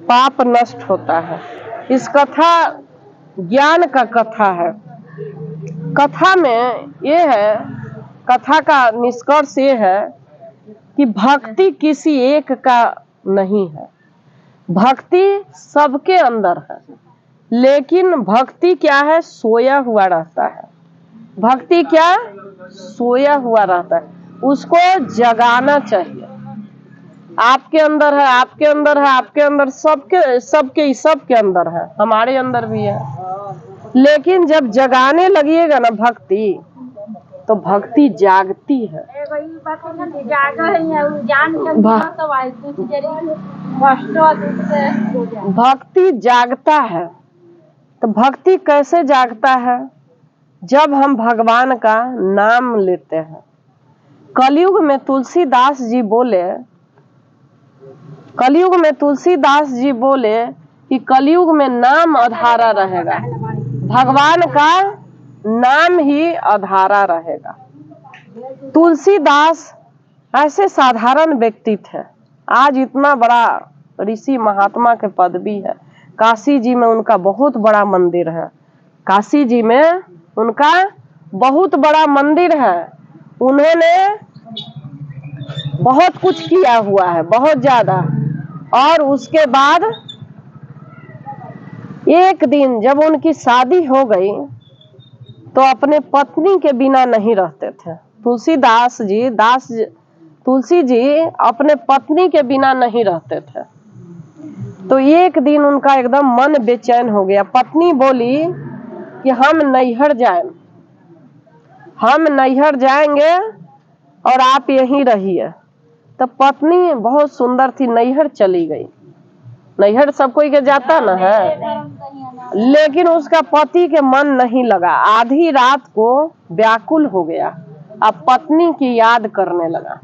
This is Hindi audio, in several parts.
पाप नष्ट होता है। इस कथा ज्ञान का कथा है। कथा में ये है, कथा का निष्कर्ष ये है कि भक्ति किसी एक का नहीं है, भक्ति सबके अंदर है, लेकिन भक्ति क्या है, सोया हुआ रहता है। भक्ति क्या, सोया हुआ रहता है, उसको जगाना चाहिए। आपके अंदर है, आपके अंदर है, आपके अंदर, सबके अंदर है, हमारे अंदर भी है। लेकिन जब जगाने लगिएगा ना भक्ति, तो भक्ति जागती है। भक्ति जागता है। तो भक्ति कैसे जागता है? जब हम भगवान का नाम लेते हैं। कलयुग में तुलसीदास जी बोले कि कलयुग में नाम अधारा रहेगा, भगवान का नाम ही अधारा रहेगा। तुलसीदास ऐसे साधारण व्यक्ति थे, आज इतना बड़ा ऋषि महात्मा के पदवी है। काशी जी में उनका बहुत बड़ा मंदिर है, काशी जी में उनका बहुत बड़ा मंदिर है। उन्होंने बहुत कुछ किया हुआ है, बहुत ज्यादा। और उसके बाद एक दिन जब उनकी शादी हो गई तो अपने पत्नी के बिना नहीं रहते थे। तुलसी जी अपने पत्नी के बिना नहीं रहते थे। तो एक दिन उनका एकदम मन बेचैन हो गया। पत्नी बोली कि हम नैहर जाएंगे और आप यहीं रहिए। तो पत्नी बहुत सुंदर थी, नैहर चली गई। नैहर सब कोई के जाता ना है, लेकिन उसका पति के मन नहीं लगा। आधी रात को व्याकुल हो गया, अब पत्नी की याद करने लगा।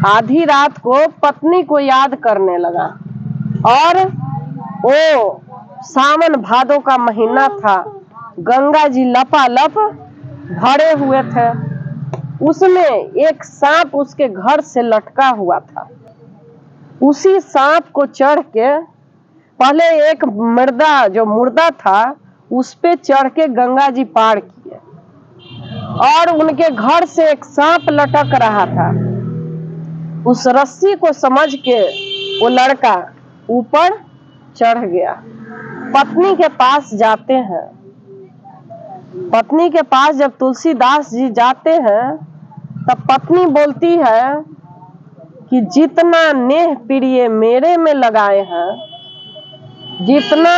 आधी रात को पत्नी को याद करने लगा। और वो सावन भादो का महीना था, गंगा जी लपालप भरे हुए थे। उसमें एक सांप उसके घर से लटका हुआ था। उसी सांप को चढ़ के पहले एक मुर्दा था, उस पे चढ़ के गंगा जी पार किए। और उनके घर से एक सांप लटक रहा था। उस रस्सी को समझ के वो लड़का ऊपर चढ़ गया। पत्नी के पास जाते हैं। पत्नी के पास जब तुलसीदास जी जाते हैं तब पत्नी बोलती है कि जितना नेह प्रिय मेरे में लगाए हैं, जितना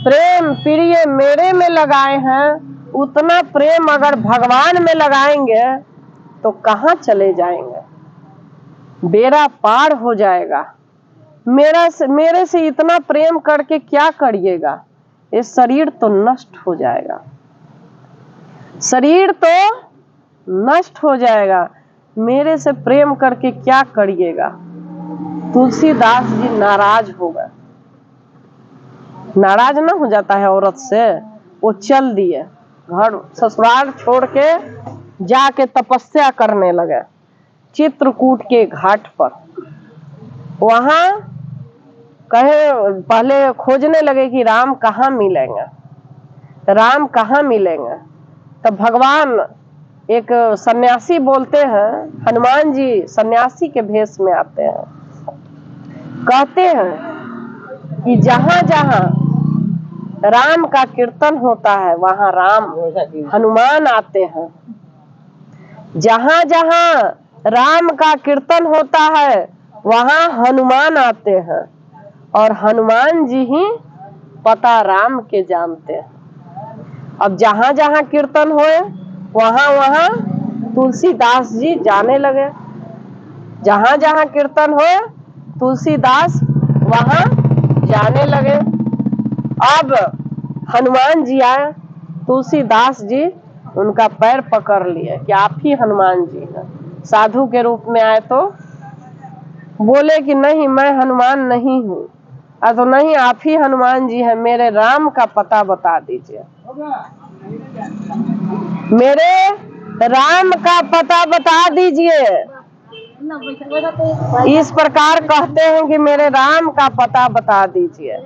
प्रेम प्रिय मेरे में लगाए हैं, उतना प्रेम अगर भगवान में लगाएंगे तो कहाँ चले जाएंगे, बेड़ा पार हो जाएगा। मेरे से इतना प्रेम करके क्या करिएगा, ये शरीर तो नष्ट हो जाएगा, शरीर तो नष्ट हो जाएगा, मेरे से प्रेम करके क्या करिएगा। तुलसीदास जी नाराज हो गए। नाराज ना हो जाता है औरत से, वो चल दिए, घर ससुराल छोड़ के जाके तपस्या करने लगे चित्रकूट के घाट पर। वहां पहले खोजने लगे कि राम कहाँ मिलेंगे, राम कहाँ मिलेंगे। तब भगवान एक सन्यासी बोलते हैं, हनुमान जी सन्यासी के भेष में आते हैं, कहते हैं कि जहां जहां राम का कीर्तन होता है वहां हनुमान आते हैं। जहां जहां राम का कीर्तन होता है वहां हनुमान आते हैं, और हनुमान जी ही पता राम के जानते हैं। अब जहां जहां कीर्तन होए वहां वहां तुलसीदास जी जाने लगे। जहां जहां कीर्तन होए तुलसीदास वहां जाने लगे। अब हनुमान जी आए, तुलसीदास जी उनका पैर पकड़ लिए कि आप ही हनुमान जी हैं। साधु के रूप में आए तो बोले कि नहीं, मैं हनुमान नहीं हूँ। तो नहीं, आप ही हनुमान जी हैं, मेरे राम का पता बता दीजिए, मेरे राम का पता बता दीजिए। इस प्रकार कहते हैं कि मेरे राम का पता बता दीजिए।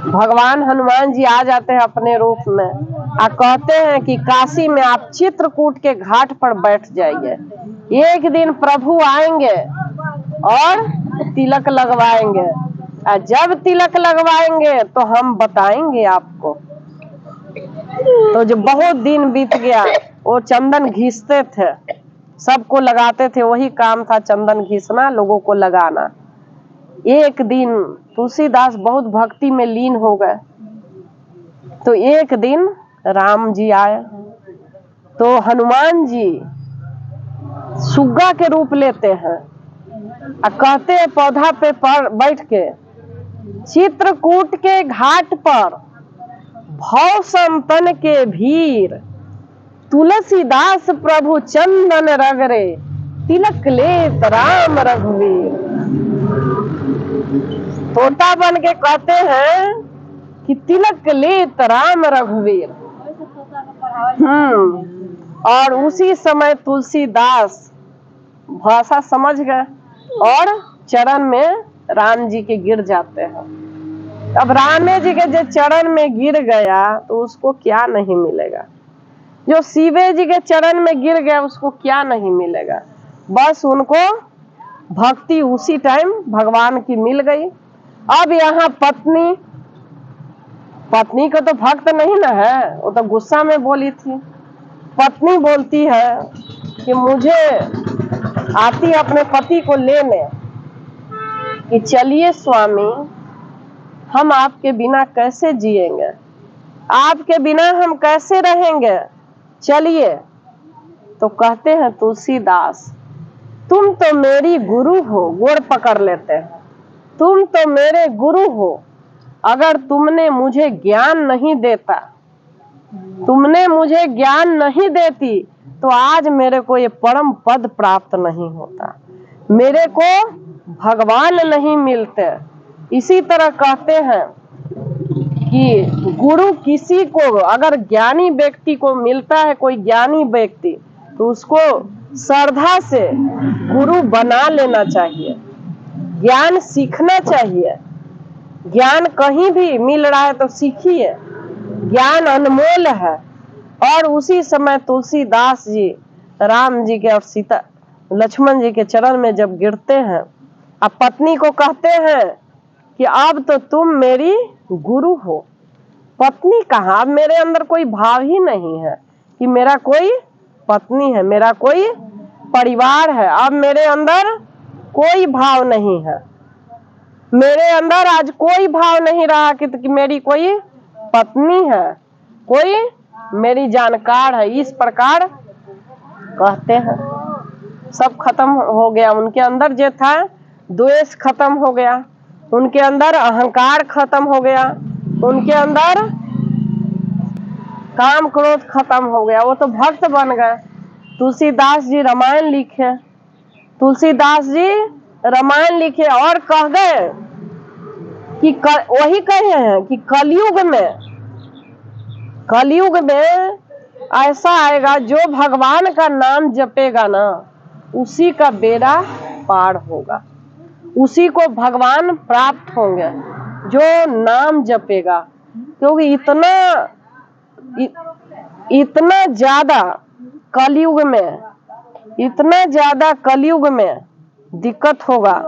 भगवान हनुमान जी आ जाते हैं अपने रूप में और कहते हैं कि काशी में आप चित्रकूट के घाट पर बैठ जाइए। एक दिन प्रभु आएंगे और तिलक लगवाएंगे, और जब तिलक लगवाएंगे तो हम बताएंगे आपको। तो जो बहुत दिन बीत गया, वो चंदन घिसते थे, सबको लगाते थे, वही काम था चंदन घिसना, लोगों को लगाना। एक दिन तुलसीदास बहुत भक्ति में लीन हो गए, तो एक दिन राम जी आए, तो हनुमान जी सुग्गा के रूप लेते हैं और कहते हैं पौधा पे बैठ के, चित्रकूट के घाट पर भव संतन के भीर, तुलसीदास प्रभु चंदन रगरे, तिलक लेत राम रघुवीर। तोता बन के कहते हैं कि तिलक लेत राम रघुवीर। और उसी समय तुलसीदास भाषा समझ गए और चरण में राम जी के गिर जाते हैं। अब राम जी के जो चरण में गिर गया तो उसको क्या नहीं मिलेगा, जो शिवे जी के चरण में गिर गया उसको क्या नहीं मिलेगा। बस उनको भक्ति उसी टाइम भगवान की मिल गई। अब यहाँ पत्नी को तो भक्त नहीं ना है, वो तो गुस्सा में बोली थी। पत्नी बोलती है कि मुझे आती अपने पति को लेने कि चलिए स्वामी, हम आपके बिना कैसे जिएंगे, आपके बिना हम कैसे रहेंगे, चलिए। तो कहते हैं तुलसीदास, तुम तो मेरी गुरु हो, गोड़ पकड़ लेते हैं, तुम तो मेरे गुरु हो, अगर तुमने मुझे ज्ञान नहीं देता, तुमने मुझे ज्ञान नहीं देती तो आज मेरे को ये परम पद प्राप्त नहीं होता, मेरे को भगवान नहीं मिलते। इसी तरह कहते हैं कि गुरु किसी को, अगर ज्ञानी व्यक्ति को मिलता है कोई ज्ञानी व्यक्ति, तो उसको श्रद्धा से गुरु बना लेना चाहिए, ज्ञान सीखना चाहिए। ज्ञान कहीं भी मिल रहा है तो सीखिए, ज्ञान अनमोल है। और उसी समय तुलसीदास जी राम जी के और सीता लक्ष्मण जी के चरण में जब गिरते हैं, अब पत्नी को कहते हैं कि अब तो तुम मेरी गुरु हो। पत्नी कहाँ, अब मेरे अंदर कोई भाव ही नहीं है कि मेरा कोई पत्नी है, मेरा कोई परिवार है। अब मेरे अंदर कोई भाव नहीं है, मेरे अंदर आज कोई भाव नहीं रहा कि मेरी कोई पत्नी है, कोई मेरी जानकार है। इस प्रकार कहते हैं सब खत्म हो गया। उनके अंदर जो था द्वेष खत्म हो गया, उनके अंदर अहंकार खत्म हो गया, उनके अंदर काम क्रोध खत्म हो गया, वो तो भक्त बन गए। तुलसीदास जी रामायण लिखे, तुलसीदास जी रामायण लिखे और कह गए कि वही कहे हैं कि कलयुग में ऐसा आएगा जो भगवान का नाम जपेगा ना, उसी का बेड़ा पार होगा, उसी को भगवान प्राप्त होंगे जो नाम जपेगा। क्योंकि इतना ज्यादा कलयुग में, इतना ज्यादा कलयुग में दिक्कत होगा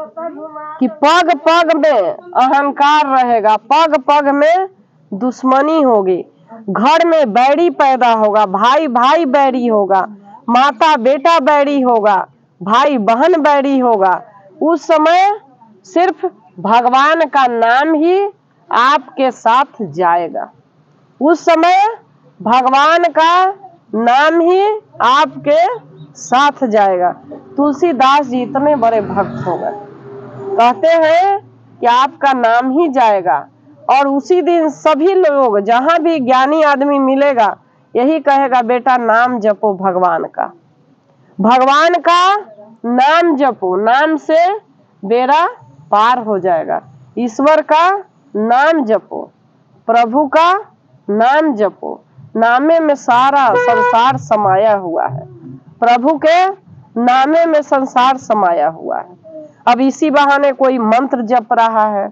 कि पग पग में अहंकार रहेगा, पग पग में दुश्मनी होगी, घर में बैरी पैदा होगा, भाई भाई बैरी होगा, माता बेटा बैरी होगा, भाई बहन बैरी होगा। उस समय सिर्फ भगवान का नाम ही आपके साथ जाएगा, उस समय भगवान का नाम ही आपके साथ जाएगा। तुलसीदास जी इतने बड़े भक्त हो गए, कहते हैं कि आपका नाम ही जाएगा। और उसी दिन सभी लोग, जहां भी ज्ञानी आदमी मिलेगा, यही कहेगा बेटा नाम जपो भगवान का, भगवान का नाम जपो, नाम से बेड़ा पार हो जाएगा। ईश्वर का नाम जपो, प्रभु का नाम जपो, नामे में सारा संसार समाया हुआ है। प्रभु के नामे में संसार समाया हुआ है। अब इसी बहाने कोई मंत्र जप रहा है,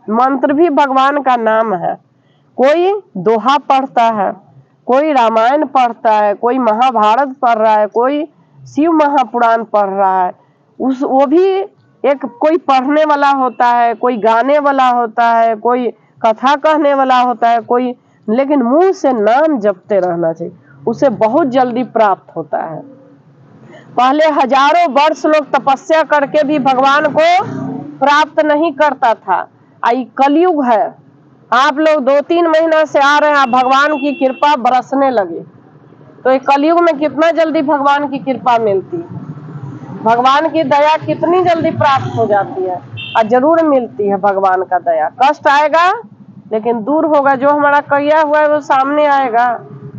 मंत्र भी भगवान का नाम है। कोई दोहा पढ़ता है, कोई रामायण पढ़ता है, कोई महाभारत पढ़ रहा है, कोई शिव महापुराण पढ़ रहा है। वो भी एक कोई पढ़ने वाला होता है, कोई गाने वाला होता है, कोई कथा कहने वाला होता है, कोई, लेकिन मुंह से नाम जपते रहना चाहिए, उसे बहुत जल्दी प्राप्त होता है। पहले हजारों वर्ष लोग तपस्या करके भी भगवान को प्राप्त नहीं करता था। आई कलयुग है, आप लोग 2-3 महीना से आ रहे हैं, भगवान की कृपा बरसने लगी, तो ये कलयुग में कितना जल्दी भगवान की कृपा मिलती है, भगवान की दया कितनी जल्दी प्राप्त हो जाती है। और जरूर मिलती है भगवान का दया। कष्ट आएगा लेकिन दूर होगा, जो हमारा किया हुआ है वो सामने आएगा।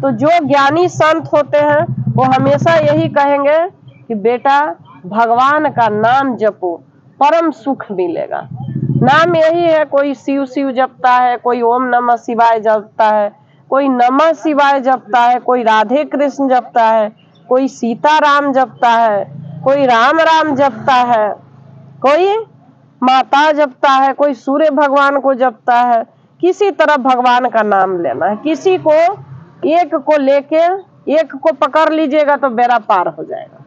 तो जो ज्ञानी संत होते हैं वो हमेशा यही कहेंगे कि बेटा भगवान का नाम जपो, परम सुख मिलेगा। नाम यही है, कोई शिव शिव जपता है, कोई ओम नमः शिवाय जपता है, कोई नमः शिवाय जपता है, कोई राधे कृष्ण जपता है, कोई सीता राम जपता है, कोई राम राम जपता है, कोई माता जपता है, कोई सूर्य भगवान को जपता है। किसी तरह भगवान का नाम लेना है। किसी को एक को लेके एक को पकड़ लीजिएगा तो बेड़ा पार हो जाएगा।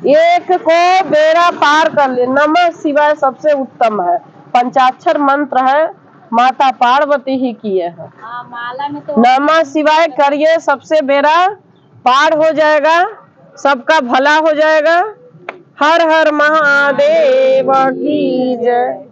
एक को बेड़ा पार कर ले। नमः शिवाय सबसे उत्तम है, पंचाक्षर मंत्र है, माता पार्वती ही किए हैं। माला में तो नमः शिवाय करिए, सबसे बेड़ा पार हो जाएगा, सबका भला हो जाएगा। हर हर महादेव की जय।